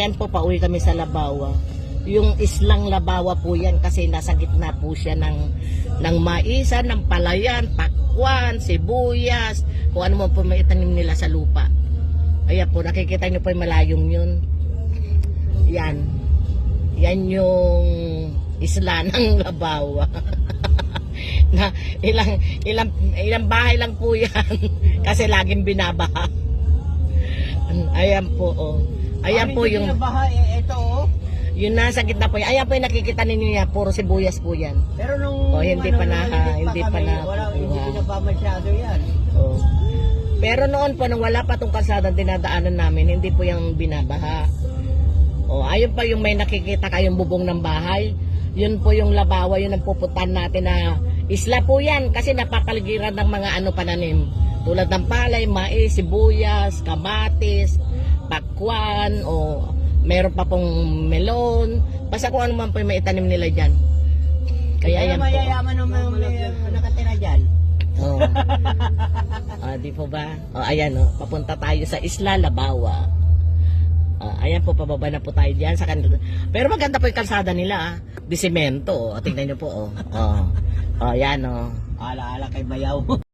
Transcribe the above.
Ayan po, pauwi kami sa Labawa. Yung islang Labawa po yan kasi nasa gitna po siya ng maisan, ng palayan, pakwan, sibuyas, kung ano mo po may itanim nila sa lupa. Ayan po, nakikita nyo po yung malayong yun. Yan. Yan yung isla ng Labawa. Na ilang bahay lang po yan kasi laging binabaha. Ayan po, oh. Ayan po yung ito, oh. Yung nasa gitna po yan. Ayan po yung nakikita ninyo yan. Puro sibuyas po yan. Pero nung hindi pa na hindi pa masyado yan. Oh. Pero noon po, nung wala pa tong kalsada dinadaanan namin, hindi po yung binabaha. Oh, ayun pa yung may nakikita kayong bubong ng bahay. Yun po yung Labawa, yun ang pupuntahan natin na isla po yan kasi napapaligiran ng mga pananim. Tulad ng palay, mais, sibuyas, kamatis, pakwan, o meron pa pong melon. Basta kung ano man po yung may itanim nila dyan. Kaya yan po. Mayayaman naman nakatira dyan. Oh. Di po ba? Ayan, papunta tayo sa Isla Labawa. Ayan po, pababa na po tayo dyan sa kanila. Pero maganda po yung kalsada nila, di semento. Tingnan nyo po, Ayan, Ala-ala kay Bayaw.